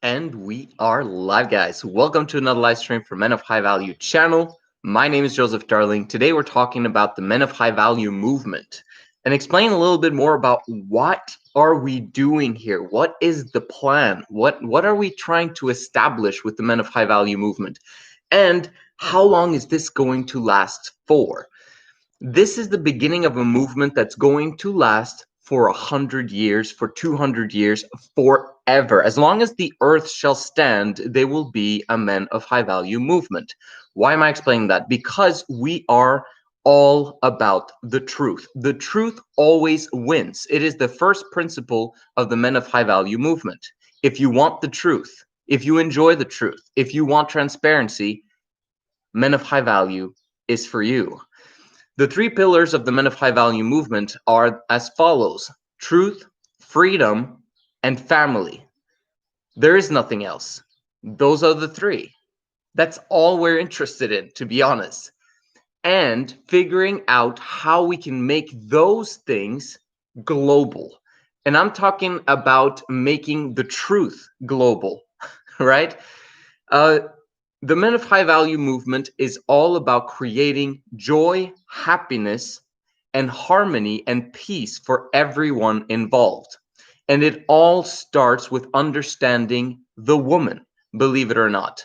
And we are live, guys. Welcome to another live stream for Men of High Value channel. My name is Joseph Darling. Today we're talking about the Men of High Value movement and explain a little bit more about what are we doing here? What is the plan? What are we trying to establish with the Men of High Value movement? And how long is this going to last for? This is the beginning of a movement that's going to last for 100 years, for 200 years, forever. As long as the earth shall stand, there will be a Men of High Value movement. Why am I explaining that? Because we are all about the truth. The truth always wins. It is the first principle of the Men of High Value movement. If you want the truth, if you enjoy the truth, if you want transparency, Men of High Value is for you. The three pillars of the Men of High Value movement are as follows: truth, freedom, and family. There is nothing else. Those are the three. That's all we're interested in, to be honest. And figuring out how we can make those things global. And I'm talking about making the truth global, right? Uh, the Men of High Value movement is all about creating joy, happiness, and harmony and peace for everyone involved. And it all starts with understanding the woman, believe it or not.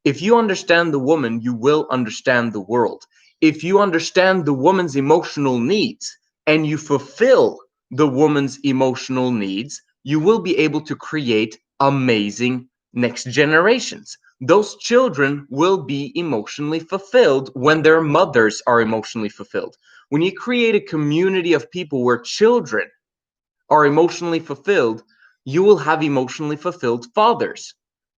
If you understand the woman, you will understand the world. If you understand the woman's emotional needs and you fulfill the woman's emotional needs, you will be able to create amazing next generations. Those children will be emotionally fulfilled when their mothers are emotionally fulfilled. When you create a community of people where children are emotionally fulfilled, you will have emotionally fulfilled fathers.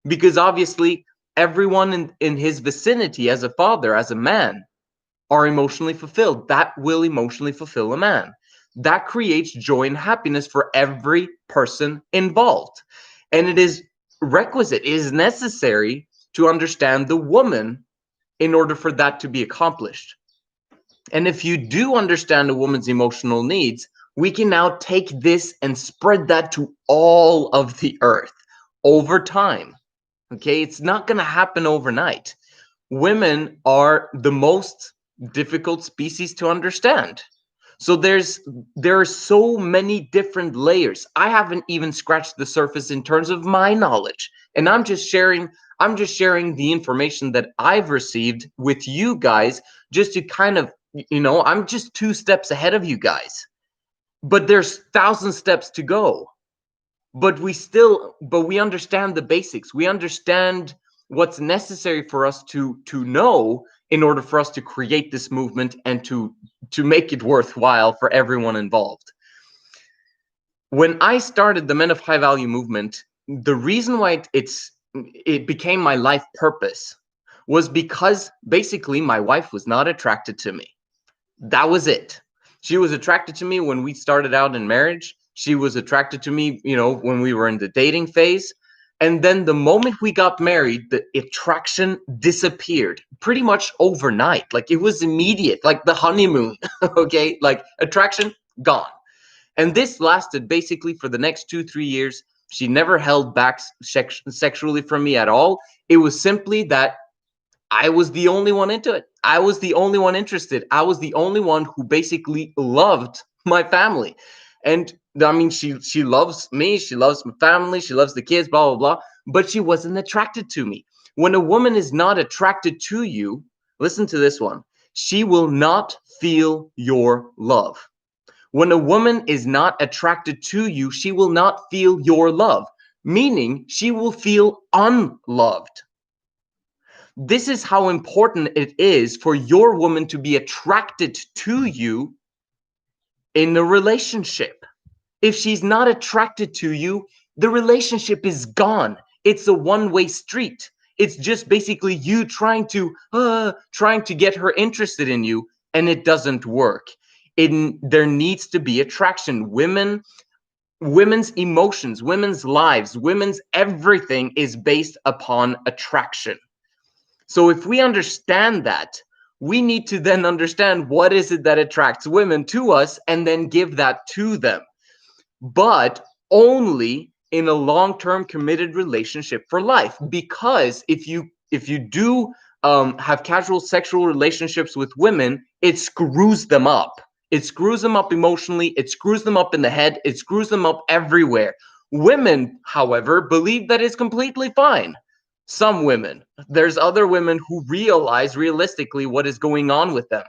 Because obviously, everyone in his vicinity as a father, as a man, are emotionally fulfilled. That will emotionally fulfill a man. That creates joy and happiness for every person involved. And it is requisite, it is necessary to understand the woman in order for that to be accomplished. And if you do understand a woman's emotional needs, we can now take this and spread that to all of the earth over time. Okay, it's not going to happen overnight. Women are the most difficult species to understand. So there are so many different layers. I haven't even scratched the surface in terms of my knowledge. And I'm just sharing the information that I've received with you guys, just to kind of, I'm just 2 steps ahead of you guys. But there's 1,000 steps to go. But we understand the basics. We understand what's necessary for us to know in order for us to create this movement and to make it worthwhile for everyone involved. When I started the Men of High Value movement, the reason why it became my life purpose was because basically my wife was not attracted to me. That was it. She was attracted to me when we started out in marriage. She was attracted to me, when we were in the dating phase. And then the moment we got married, the attraction disappeared pretty much overnight. Like, it was immediate, like the honeymoon. Okay, like attraction gone. And this lasted basically for the next 2-3 years. She never held back sexually from me at all. It was simply that I was the only one into it. I was the only one interested. I was the only one who basically loved my family. And I mean, she loves me, she loves my family, she loves the kids, blah, blah, blah. But she wasn't attracted to me. When a woman is not attracted to you, listen to this one, she will not feel your love. When a woman is not attracted to you, she will not feel your love, meaning she will feel unloved. This is how important it is for your woman to be attracted to you in a relationship. If she's not attracted to you, the relationship is gone. It's a one-way street. It's just basically you trying to get her interested in you, and it doesn't work. There needs to be attraction. Women's emotions, women's lives, women's everything is based upon attraction. So if we understand that, we need to then understand what is it that attracts women to us and then give that to them. But only in a long-term committed relationship for life. Because if you do have casual sexual relationships with women, it screws them up. It screws them up emotionally. It screws them up in the head. It screws them up everywhere. Women, however, believe that it's completely fine. Some women. There's other women who realize realistically what is going on with them.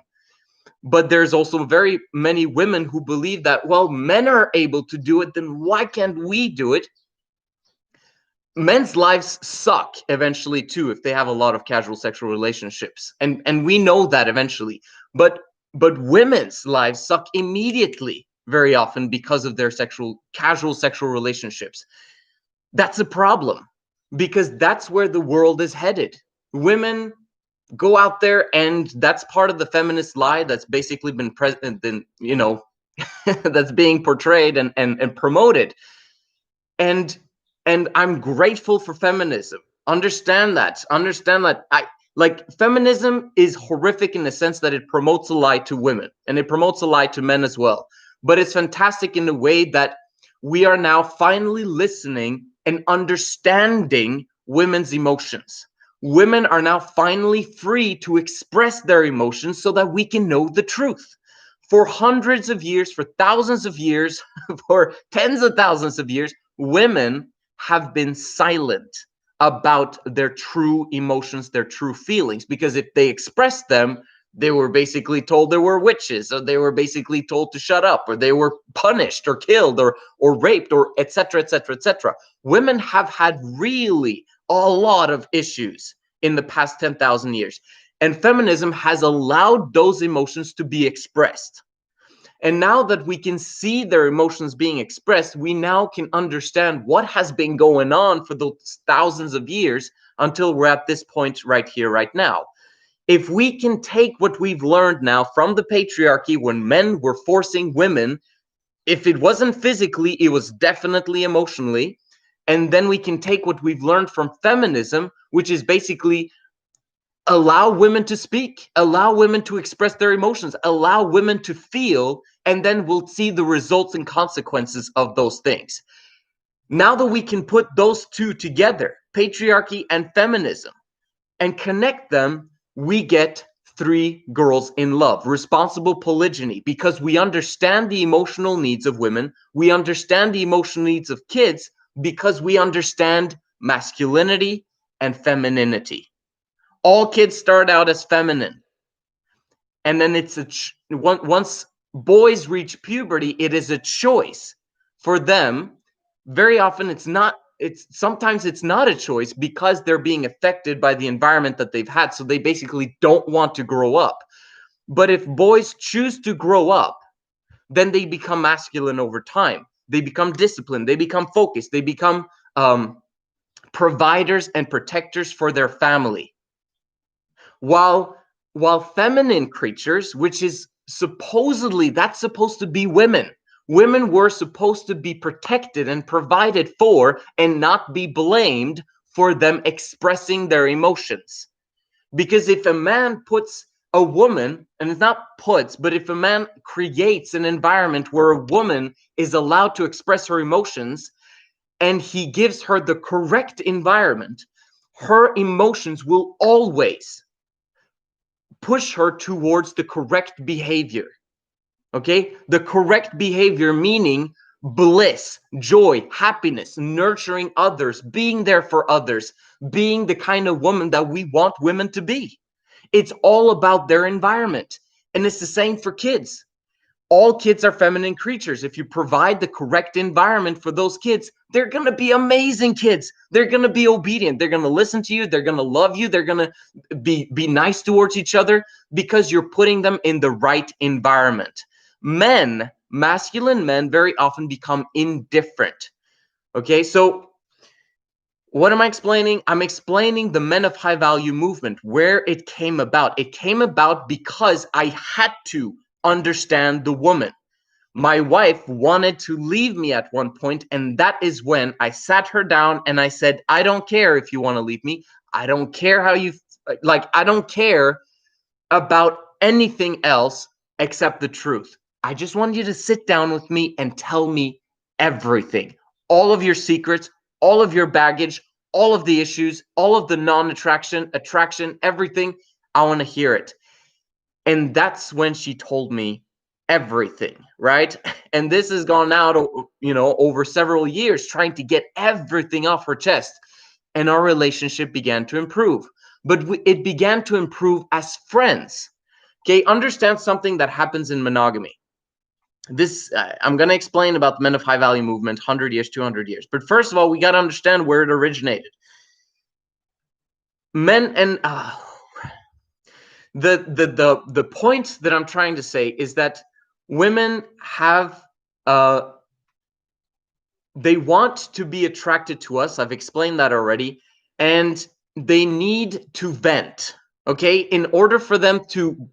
But there's also very many women who believe that, well, men are able to do it, then why can't we do it? Men's lives suck eventually too if they have a lot of casual sexual relationships, and we know that eventually. But women's lives suck immediately very often because of their casual sexual relationships. That's a problem, because that's where the world is headed. Women go out there, and that's part of the feminist lie that's basically been present in, that's being portrayed and promoted. And I'm grateful for feminism. Understand that. I like feminism is horrific in the sense that it promotes a lie to women, and it promotes a lie to men as well. But it's fantastic in the way that we are now finally listening and understanding women's emotions. Women are now finally free to express their emotions so that we can know the truth. For hundreds of years, for thousands of years, for tens of thousands of years, women have been silent about their true emotions, their true feelings, because if they expressed them, they were basically told they were witches, or they were basically told to shut up, or they were punished or killed or raped, or etc., etc., etc. Women have had really a lot of issues in the past 10,000 years, and feminism has allowed those emotions to be expressed. And now that we can see their emotions being expressed, we now can understand what has been going on for those thousands of years until we're at this point right here, right now. If we can take what we've learned now from the patriarchy, when men were forcing women, if it wasn't physically, it was definitely emotionally. And then we can take what we've learned from feminism, which is basically allow women to speak, allow women to express their emotions, allow women to feel, and then we'll see the results and consequences of those things. Now that we can put those two together, patriarchy and feminism, and connect them, we get Three Girls in Love, responsible polygyny, because we understand the emotional needs of women, we understand the emotional needs of kids, because we understand masculinity and femininity. All kids start out as feminine, and then once boys reach puberty, it is a choice for them. Very often sometimes it's not a choice, because they're being affected by the environment that they've had, so they basically don't want to grow up. But if boys choose to grow up, then they become masculine over time. They become disciplined, they become focused, they become providers and protectors for their family. While feminine creatures, which is supposedly, that's supposed to be women. Women were supposed to be protected and provided for, and not be blamed for them expressing their emotions. Because if a man puts a woman, and it's not puts, but if a man creates an environment where a woman is allowed to express her emotions, and he gives her the correct environment, her emotions will always push her towards the correct behavior. Okay? The correct behavior meaning bliss, joy, happiness, nurturing others, being there for others, being the kind of woman that we want women to be. It's all about their environment. And it's the same for kids. All kids are feminine creatures. If you provide the correct environment for those kids, they're going to be amazing kids. They're going to be obedient. They're going to listen to you. They're going to love you. They're going to be nice towards each other, because you're putting them in the right environment. Masculine men very often become indifferent. Okay, so what am I explaining? I'm explaining the Men of High Value movement, where it came about. It came about because I had to understand the woman. My wife wanted to leave me at one point, and that is when I sat her down and I said, I don't care if you want to leave me. I don't care how you, I don't care about anything else except the truth. I just want you to sit down with me and tell me everything, all of your secrets, all of your baggage, all of the issues, all of the non-attraction, attraction, everything. I want to hear it. And that's when she told me everything, right? And this has gone out, over several years, trying to get everything off her chest. And our relationship began to improve. But it began to improve as friends. Okay, understand something that happens in monogamy. This I'm going to explain about the Men of High Value movement, 100 years, 200 years. But first of all, we got to understand where it originated. Men and the point that I'm trying to say is that women have they want to be attracted to us. I've explained that already, and they need to vent. Okay, in order for them to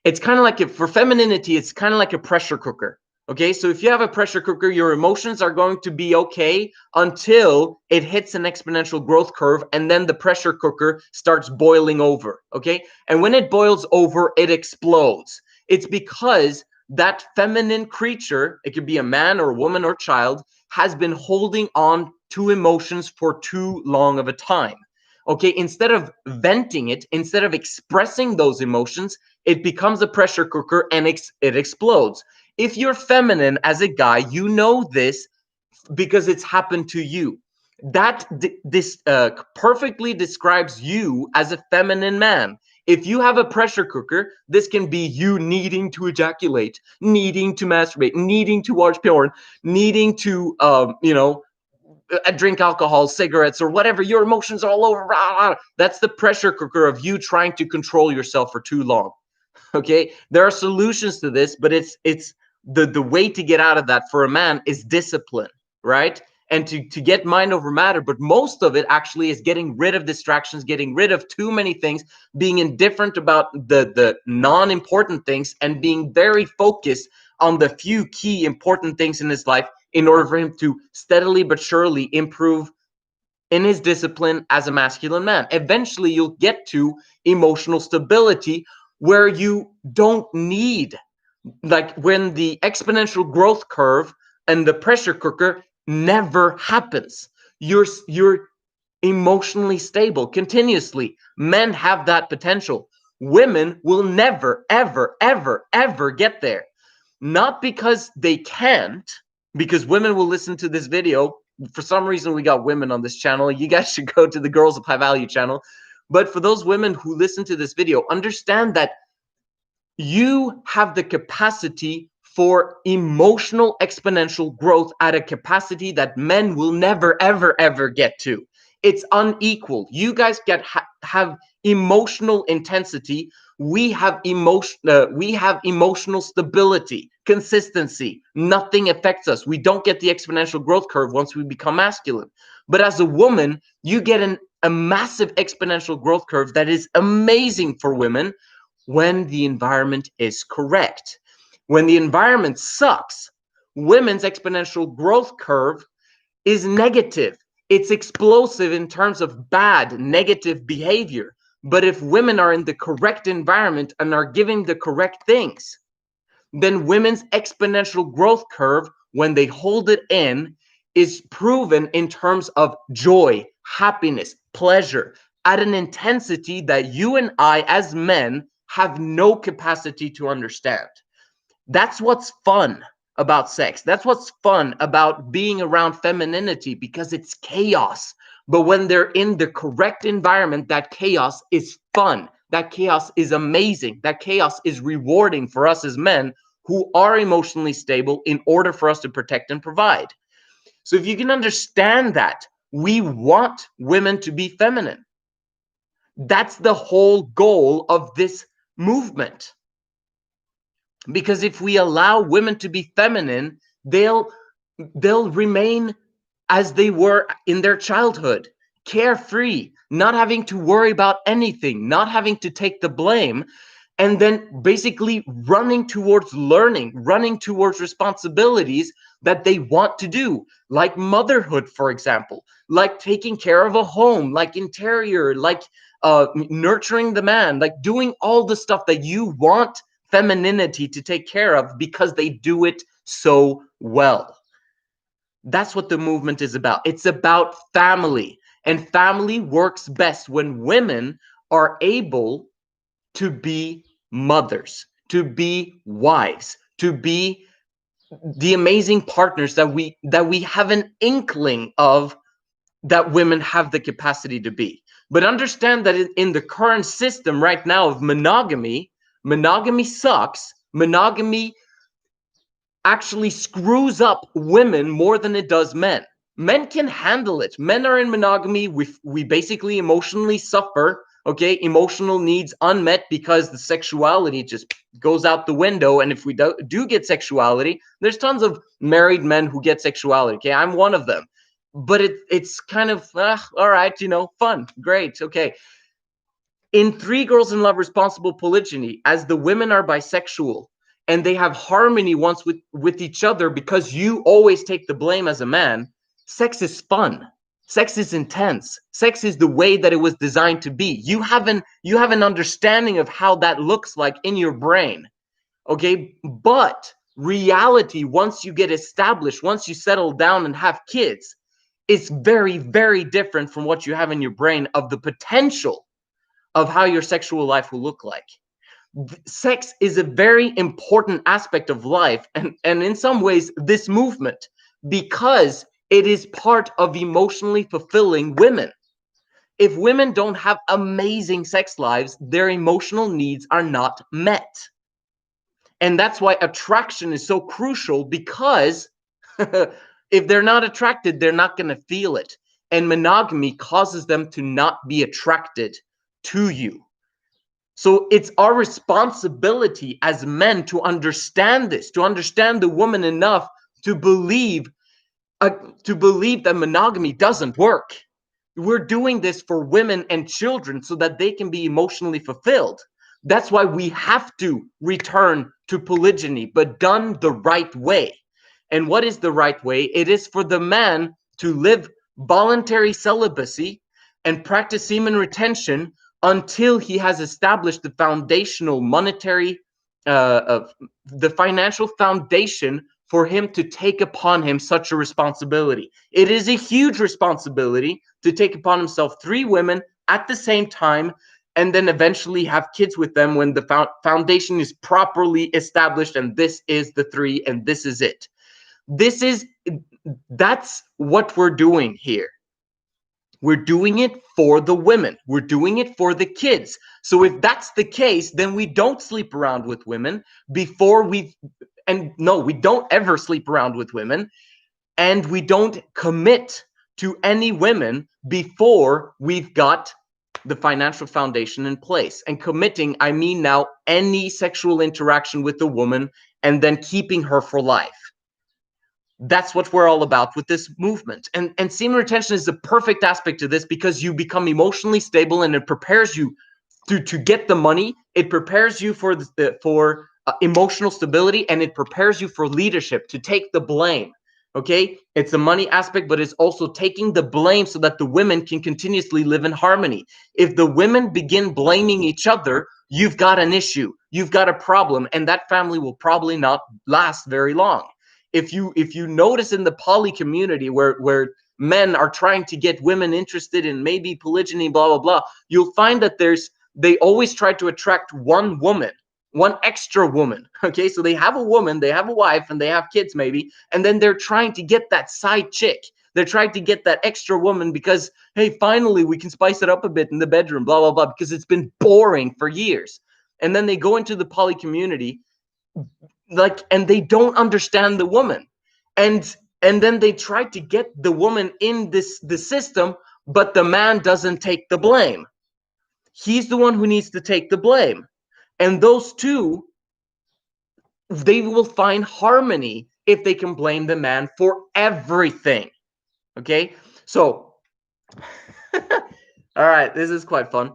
it's kind of like for femininity, it's kind of like a pressure cooker. Okay, so if you have a pressure cooker, your emotions are going to be okay until it hits an exponential growth curve, and then the pressure cooker starts boiling over. Okay, and when it boils over, it explodes. It's because that feminine creature, it could be a man or a woman or child, has been holding on to emotions for too long of a time. Okay, instead of venting it, instead of expressing those emotions, it becomes a pressure cooker and it explodes. If you're feminine as a guy, you know this because it's happened to you. That this perfectly describes you as a feminine man. If you have a pressure cooker, this can be you needing to ejaculate, needing to masturbate, needing to watch porn, needing to, drink alcohol, cigarettes, or whatever. Your emotions are all over. That's the pressure cooker of you trying to control yourself for too long. Okay, there are solutions to this, but it's the way to get out of that for a man is discipline, right? And to get mind over matter. But most of it actually is getting rid of distractions, getting rid of too many things, being indifferent about the non-important things, and being very focused on the few key important things in his life in order for him to steadily but surely improve in his discipline as a masculine man. Eventually, you'll get to emotional stability where you don't need, like when the exponential growth curve and the pressure cooker never happens. You're emotionally stable continuously. Men have that potential. Women will never, ever, ever, ever get there. Not because they can't, because women will listen to this video. For some reason, we got women on this channel. You guys should go to the Girls of High Value channel. But for those women who listen to this video, understand that you have the capacity for emotional exponential growth at a capacity that men will never, ever, ever get to. It's unequal. You guys have emotional intensity. We have emotional stability, consistency. Nothing affects us. We don't get the exponential growth curve once we become masculine. But as a woman, you get a massive exponential growth curve that is amazing for women when the environment is correct. When the environment sucks, women's exponential growth curve is negative. It's explosive in terms of bad, negative behavior. But if women are in the correct environment and are giving the correct things, then women's exponential growth curve, when they hold it in, is proven in terms of joy, happiness, pleasure, at an intensity that you and I, as men, have no capacity to understand. That's what's fun about sex. That's what's fun about being around femininity, because it's chaos. But when they're in the correct environment, that chaos is fun. That chaos is amazing. That chaos is rewarding for us as men who are emotionally stable in order for us to protect and provide. So if you can understand that, we want women to be feminine. That's the whole goal of this movement. Because if we allow women to be feminine, they'll remain as they were in their childhood, carefree, not having to worry about anything, not having to take the blame, and then basically running towards learning, running towards responsibilities that they want to do, like motherhood, for example, like taking care of a home, like interior, like nurturing the man, like doing all the stuff that you want femininity to take care of because they do it so well. That's what the movement is about. It's about family. And family works best when women are able to be mothers, to be wives, to be the amazing partners that we have an inkling of, that women have the capacity to be. But understand that in the current system right now of monogamy, monogamy sucks. Monogamy actually screws up women more than it does men. Men can handle it. Men are in monogamy. We basically emotionally suffer. Okay, emotional needs unmet because the sexuality just goes out the window. And if we do get sexuality, there's tons of married men who get sexuality. Okay, I'm one of them. But it's kind of all right, fun, great, okay. In Three Girls in Love, Responsible Polygyny, as the women are bisexual and they have harmony once with each other, because you always take the blame as a man, sex is fun. Sex is intense. Sex is the way that it was designed to be. You have an understanding of how that looks like in your brain. Okay, but reality, once you get established, once you settle down and have kids, is very, very different from what you have in your brain of the potential of how your sexual life will look like. Sex is a very important aspect of life, and in some ways, this movement, because it is part of emotionally fulfilling women. If women don't have amazing sex lives, their emotional needs are not met. And that's why attraction is so crucial, because if they're not attracted, they're not going to feel it. And monogamy causes them to not be attracted to you. So it's our responsibility as men to understand this, to understand the woman enough to believe that monogamy doesn't work. We're doing this for women and children so that they can be emotionally fulfilled. That's why we have to return to polygyny, but done the right way. And what is the right way? It is for the man to live voluntary celibacy and practice semen retention until he has established the foundational monetary, the financial foundation for him to take upon him such a responsibility. It is a huge responsibility to take upon himself 3 women at the same time, and then eventually have kids with them when the foundation is properly established, and this is the 3, and this is it. That's what we're doing here. We're doing it for the women. We're doing it for the kids. So if that's the case, then we don't sleep around with women before we don't ever sleep around with women, and we don't commit to any women before we've got the financial foundation in place. And committing, I mean now any sexual interaction with a woman and then keeping her for life. That's what we're all about with this movement. And semen retention is the perfect aspect to this, because you become emotionally stable, and it prepares you to get the money. It prepares you for emotional stability, and it prepares you for leadership, to take the blame. Okay, it's the money aspect, but it's also taking the blame so that the women can continuously live in harmony. If the women begin blaming each other, you've got an issue, you've got a problem, and that family will probably not last very long. If you notice in the poly community where men are trying to get women interested in maybe polygyny, blah blah blah, you'll find that they always try to attract one woman, one extra woman. Okay, so they have a woman, they have a wife, and they have kids maybe, and then they're trying to get that side chick. They're trying to get that extra woman because, hey, finally we can spice it up a bit in the bedroom, blah blah blah, because it's been boring for years. And then they go into the poly community, and they don't understand the woman, and then they try to get the woman in the system, but the man doesn't take the blame. He's the one who needs to take the blame. And those two, they will find harmony if they can blame the man for everything. Okay, so all right, this is quite fun.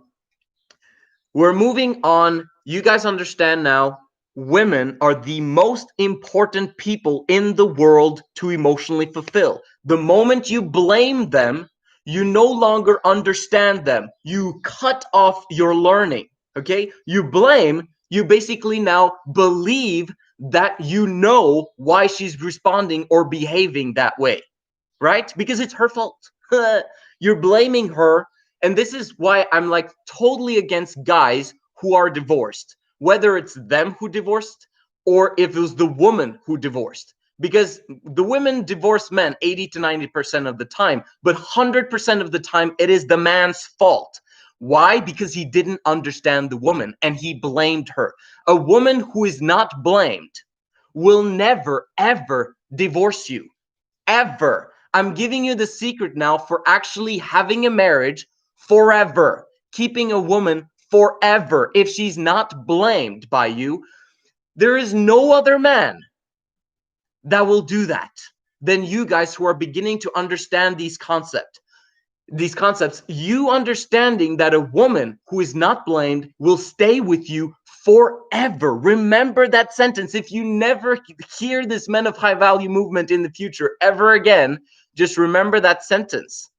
We're moving on. You guys understand now, women are the most important people in the world to emotionally fulfill. The moment you blame them, you no longer understand them. You cut off your learning. Okay? You blame, you basically now believe that you know why she's responding or behaving that way. right? Because it's her fault. You're blaming her. And this is why I'm like totally against guys who are divorced, whether it's them who divorced or if it was the woman who divorced. Because the women divorce men 80 to 90% of the time, but 100% of the time it is the man's fault. Why? Because he didn't understand the woman and he blamed her. A woman who is not blamed will never, ever divorce you. Ever. I'm giving you the secret now for actually having a marriage forever, keeping a woman forever. If she's not blamed by you, there is no other man that will do that than you guys who are beginning to understand these concepts. You understanding that a woman who is not blamed will stay with you forever. Remember that sentence. If you never hear this Men of High Value movement in the future ever again, just remember that sentence,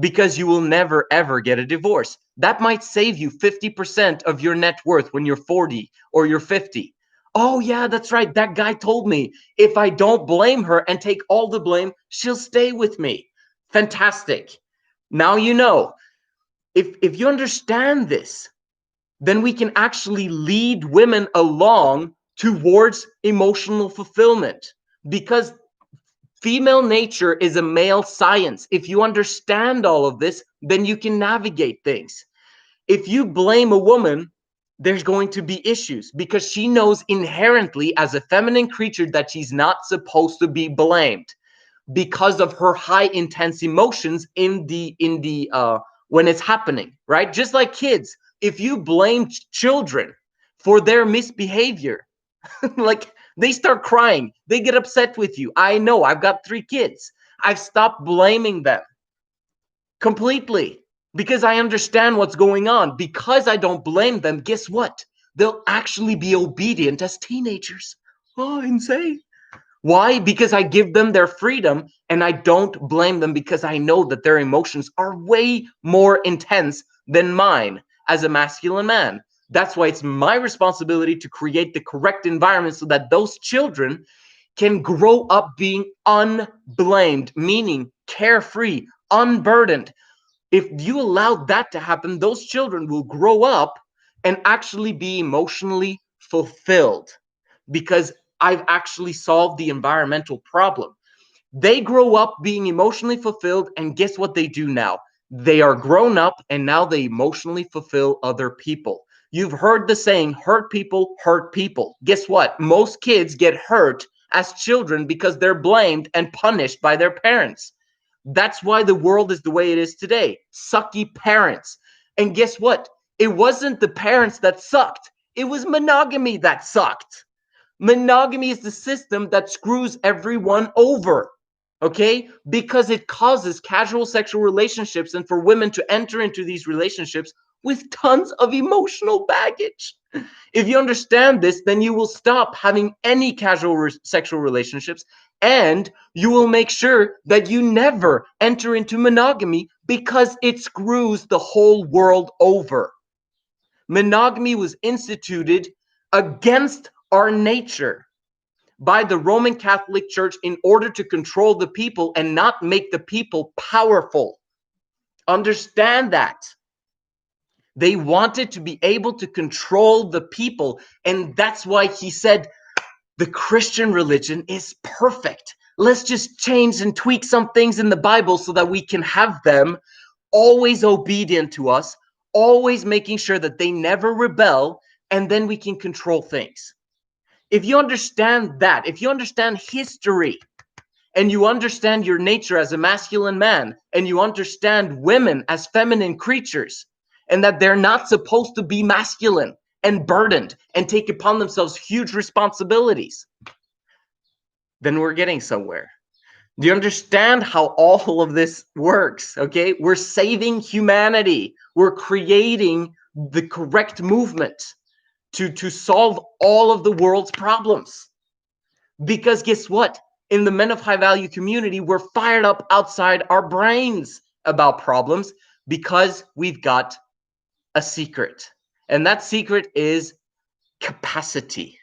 because you will never ever get a divorce. That might save you 50% of your net worth when you're 40 or you're 50. Oh yeah, that's right. That guy told me if I don't blame her and take all the blame, she'll stay with me. Fantastic. Now you know. If you understand this, then we can actually lead women along towards emotional fulfillment, because female nature is a male science. If you understand all of this, then you can navigate things. If you blame a woman, there's going to be issues because she knows inherently as a feminine creature that she's not supposed to be blamed because of her high intense emotions in the when it's happening, right? Just like kids, if you blame children for their misbehavior, like they start crying, they get upset with you. I know, I've got 3 kids. I've stopped blaming them completely because I understand what's going on. Because I don't blame them, guess what? They'll actually be obedient as teenagers. Oh, insane. Why? Because I give them their freedom and I don't blame them, because I know that their emotions are way more intense than mine as a masculine man. That's why it's my responsibility to create the correct environment so that those children can grow up being unblamed, meaning carefree, unburdened. If you allow that to happen, those children will grow up and actually be emotionally fulfilled, because I've actually solved the environmental problem. They grow up being emotionally fulfilled, and guess what they do now? They are grown up and now they emotionally fulfill other people. You've heard the saying, hurt people hurt people. Guess what? Most kids get hurt as children because they're blamed and punished by their parents. That's why the world is the way it is today. Sucky parents. And guess what? It wasn't the parents that sucked. It was monogamy that sucked. Monogamy is the system that screws everyone over, okay? Because it causes casual sexual relationships and for women to enter into these relationships with tons of emotional baggage. If you understand this, then you will stop having any casual sexual relationships, and you will make sure that you never enter into monogamy because it screws the whole world over. Monogamy was instituted against our nature by the Roman Catholic Church in order to control the people and not make the people powerful. Understand that. They wanted to be able to control the people, and that's why he said the Christian religion is perfect. Let's just change and tweak some things in the Bible so that we can have them always obedient to us, always making sure that they never rebel, and then we can control things. If you understand that, if you understand history, and you understand your nature as a masculine man, and you understand women as feminine creatures, and that they're not supposed to be masculine and burdened and take upon themselves huge responsibilities, then we're getting somewhere. Do you understand how all of this works? Okay, we're saving humanity. We're creating the correct movement to solve all of the world's problems. Because guess what? In the Men of High Value community, we're fired up outside our brains about problems because we've got a secret. And that secret is capacity.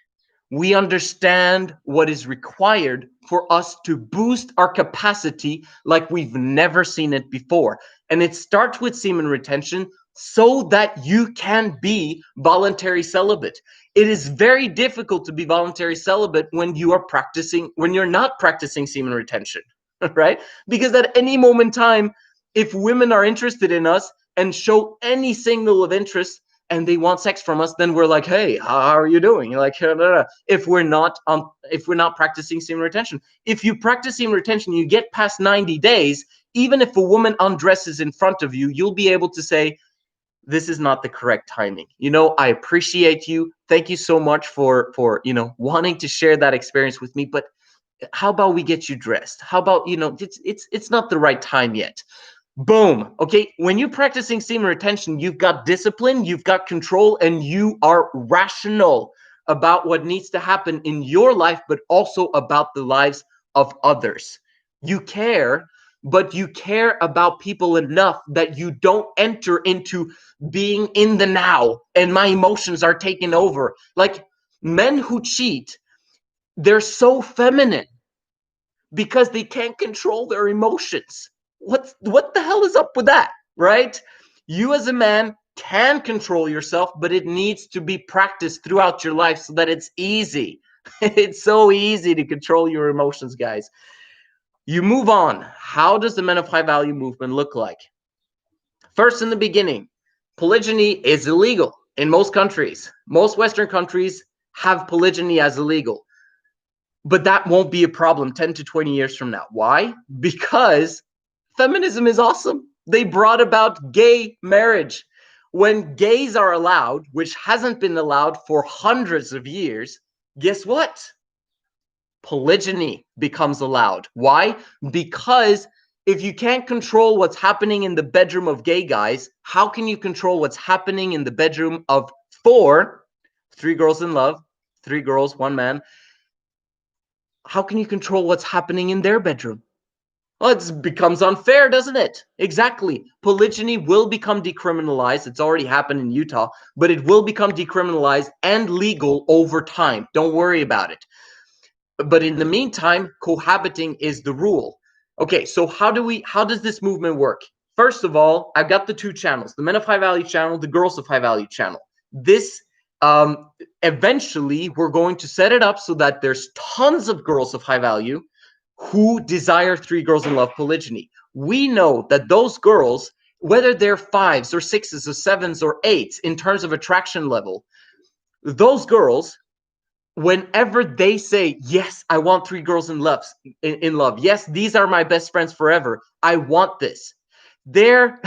We understand what is required for us to boost our capacity like we've never seen it before. And it starts with semen retention so that you can be voluntary celibate. It is very difficult to be voluntary celibate when you're not practicing semen retention, right? Because at any moment in time, if women are interested in us and show any signal of interest, and they want sex from us, then we're like, hey, how are you doing? Like, if we're not practicing semen retention. If you practice semen retention, you get past 90 days, even if a woman undresses in front of you, you'll be able to say, this is not the correct timing. I appreciate you. Thank you so much for wanting to share that experience with me. But how about we get you dressed? How about, it's not the right time yet. Boom. Okay. When you're practicing semen retention, you've got discipline, you've got control, and you are rational about what needs to happen in your life, but also about the lives of others. You care, but you care about people enough that you don't enter into being in the now and my emotions are taken over. Like men who cheat, they're so feminine because they can't control their emotions. What the hell is up with that, right? You as a man can control yourself, but it needs to be practiced throughout your life so that it's easy. It's so easy to control your emotions, guys. You move on. How does the Men of High Value movement look like? First, in the beginning, polygyny is illegal in most countries. Most Western countries have polygyny as illegal. But that won't be a problem 10 to 20 years from now. Why? Because feminism is awesome. They brought about gay marriage. When gays are allowed, which hasn't been allowed for hundreds of years, guess what? Polygyny becomes allowed. Why? Because if you can't control what's happening in the bedroom of gay guys, how can you control what's happening in the bedroom of three girls in love, 3 girls, 1 man? How can you control what's happening in their bedroom? Well, it becomes unfair, doesn't it? Exactly. Polygyny will become decriminalized. It's already happened in Utah, but it will become decriminalized and legal over time. Don't worry about it. But in the meantime, cohabiting is the rule. Okay, so how does this movement work? First of all, I've got the 2 channels, the Men of High Value channel, the Girls of High Value channel. This eventually we're going to set it up so that there's tons of girls of high value who desire 3 girls in love polygyny. We know that those girls, whether they're 5s or 6s or 7s or 8s in terms of attraction level, those girls, whenever they say, yes, I want 3 girls in love, yes, these are my best friends forever, I want this, their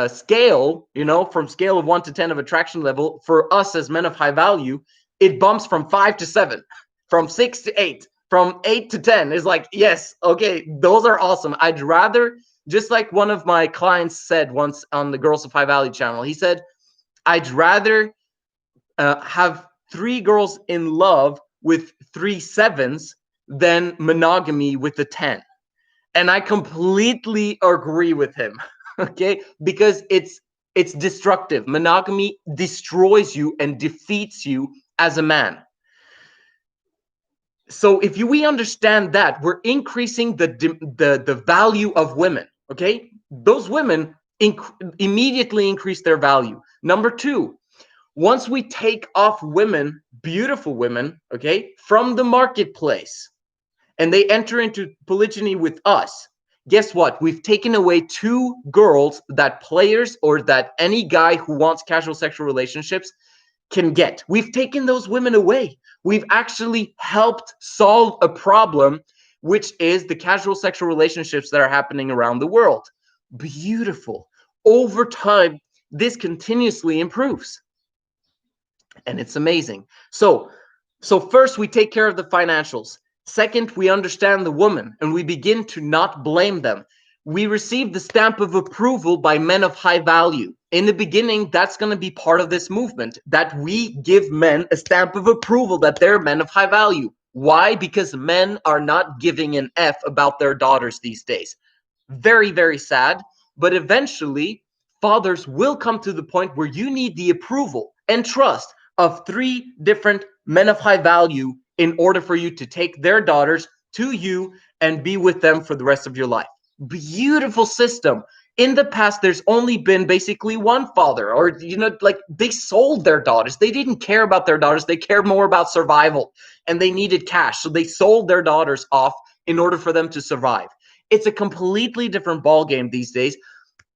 scale, from scale of 1 to 10 of attraction level, for us as men of high value, it bumps from 5 to 7, from 6 to 8, from 8 to 10. Is like, yes, okay, those are awesome. I'd rather, just like one of my clients said once on the Girls of High Value channel, he said, I'd rather have 3 girls in love with 3 7s than monogamy with a 10. And I completely agree with him. Okay, because it's destructive. Monogamy destroys you and defeats you as a man. So if we understand that, we're increasing the value of women. Okay, those women immediately increase their value. Number 2, once we take off women, beautiful women, okay, from the marketplace, and they enter into polygyny with us, guess what? We've taken away 2 girls that players or that any guy who wants casual sexual relationships can get. We've taken those women away. We've actually helped solve a problem, which is the casual sexual relationships that are happening around the world. Beautiful. Over time, this continuously improves. And it's amazing. So first, we take care of the financials. Second, we understand the woman and we begin to not blame them. We receive the stamp of approval by men of high value. In the beginning, that's going to be part of this movement, that we give men a stamp of approval that they're men of high value. Why? Because men are not giving an F about their daughters these days. Very, very sad. But eventually, fathers will come to the point where you need the approval and trust of 3 different men of high value in order for you to take their daughters to you and be with them for the rest of your life. Beautiful system. In the past, there's only been basically one father, or, like, they sold their daughters. They didn't care about their daughters. They cared more about survival, and they needed cash. So they sold their daughters off in order for them to survive. It's a completely different ballgame these days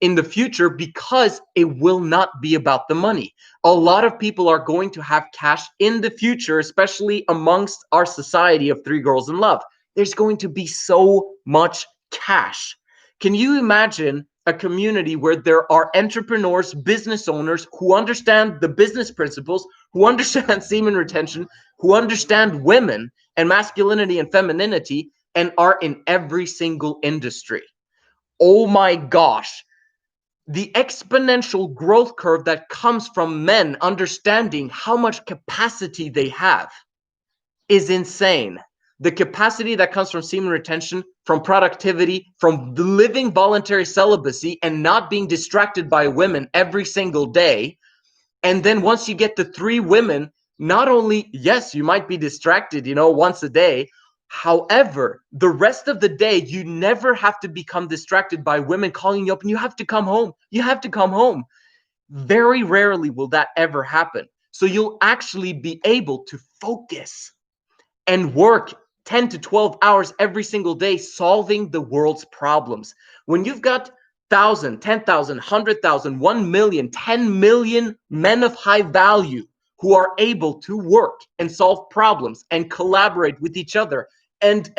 in the future, because it will not be about the money. A lot of people are going to have cash in the future, especially amongst our society of 3 girls in love. There's going to be so much cash. Can you imagine a community where there are entrepreneurs, business owners who understand the business principles, who understand semen retention, who understand women and masculinity and femininity, and are in every single industry? Oh my gosh. The exponential growth curve that comes from men understanding how much capacity they have is insane. The capacity that comes from semen retention, from productivity, from living voluntary celibacy and not being distracted by women every single day. And then once you get to 3 women, not only, yes, you might be distracted, once a day. However, the rest of the day, you never have to become distracted by women calling you up and you have to come home. You have to come home. Very rarely will that ever happen. So you'll actually be able to focus and work 10 to 12 hours every single day solving the world's problems. When you've got 1,000, 10,000, 100,000, 1 million, 10 million men of high value who are able to work and solve problems and collaborate with each other and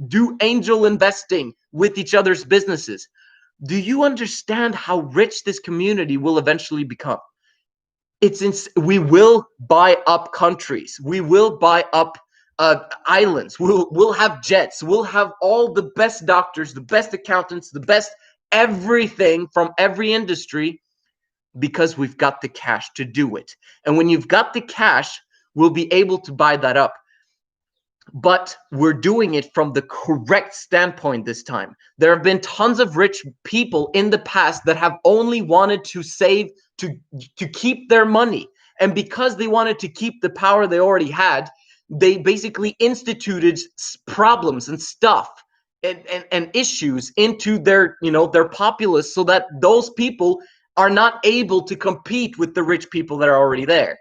do angel investing with each other's businesses, do you understand how rich this community will eventually become? We will buy up countries. We will buy up islands. We'll have jets. We'll have all the best doctors, the best accountants, the best everything from every industry, because we've got the cash to do it. And when you've got the cash, we'll be able to buy that up. But we're doing it from the correct standpoint this time. There have been tons of rich people in the past that have only wanted to save to keep their money. And because they wanted to keep the power they already had, they basically instituted problems and stuff and issues into their populace, so that those people are not able to compete with the rich people that are already there.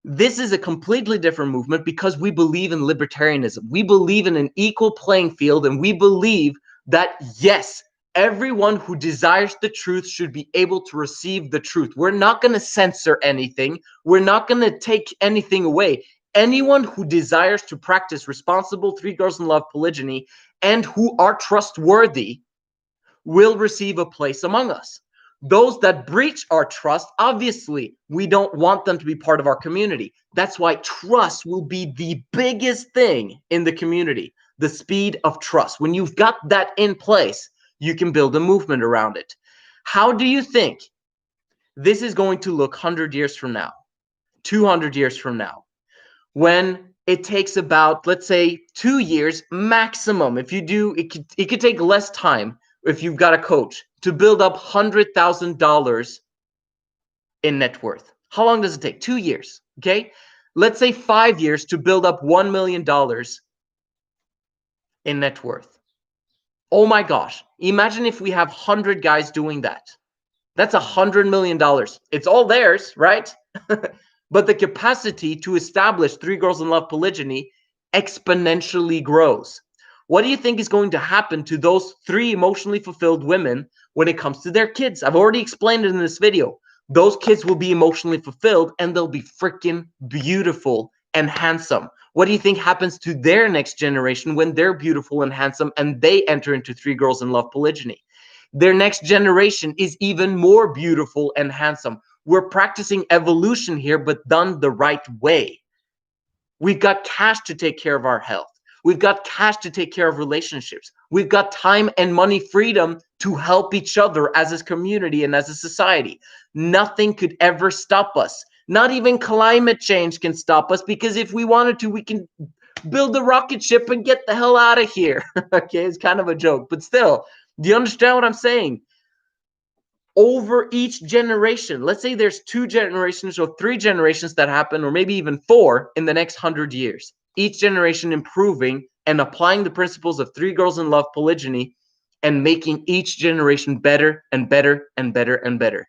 This is a completely different movement because we believe in libertarianism. We believe in an equal playing field, and we believe that, yes, everyone who desires the truth should be able to receive the truth. We're not going to censor anything. We're not going to take anything away. Anyone who desires to practice responsible 3 girls in love polygyny and who are trustworthy will receive a place among us. Those that breach our trust, obviously, we don't want them to be part of our community. That's why trust will be the biggest thing in the community, the speed of trust. When you've got that in place, you can build a movement around it. How do you think this is going to look 100 years from now, 200 years from now, when it takes about, let's say, 2 years maximum? If you do, it could take less time if you've got a coach to build up $100,000 in net worth. How long does it take? 2 years. Okay. Let's say 5 years to build up $1 million in net worth. Oh my gosh. Imagine if we have 100 guys doing that. That's $100 million. It's all theirs, right? But the capacity to establish 3 girls in love polygyny exponentially grows. What do you think is going to happen to those 3 emotionally fulfilled women when it comes to their kids? I've already explained it in this video. Those kids will be emotionally fulfilled and they'll be freaking beautiful and handsome. What do you think happens to their next generation when they're beautiful and handsome and they enter into 3 girls in love polygyny? Their next generation is even more beautiful and handsome. We're practicing evolution here, but done the right way. We've got cash to take care of our health. We've got cash to take care of relationships. We've got time and money freedom to help each other as a community and as a society. Nothing could ever stop us. Not even climate change can stop us, because if we wanted to, we can build a rocket ship and get the hell out of here. Okay, it's kind of a joke, but still, do you understand what I'm saying? over each generation. Let's say there's 2 generations or 3 generations that happen, or maybe even 4 in the next 100 years. Each generation improving and applying the principles of 3 girls in love polygyny and making each generation better and better and better and better.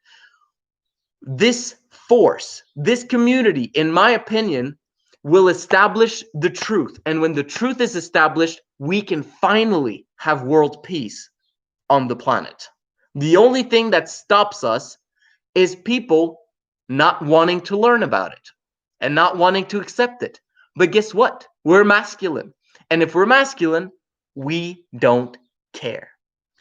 This force, this community, in my opinion, will establish the truth. And when the truth is established, we can finally have world peace on the planet. The only thing that stops us is people not wanting to learn about it and not wanting to accept it. But guess what? We're masculine. And if we're masculine, we don't care.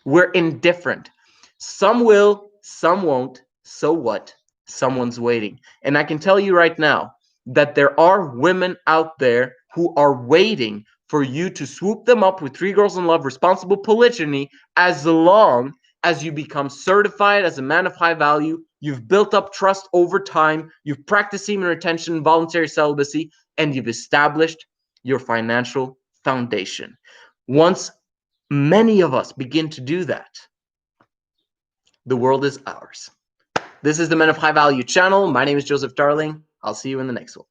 We're indifferent. Some will, some won't. So what? Someone's waiting. And I can tell you right now that there are women out there who are waiting for you to swoop them up with 3 girls in love, responsible polygyny, as long as you become certified as a man of high value, you've built up trust over time, you've practiced semen retention, voluntary celibacy, and you've established your financial foundation. Once many of us begin to do that, the world is ours. This is the Men of High Value channel. My name is Joseph Darling. I'll see you in the next one.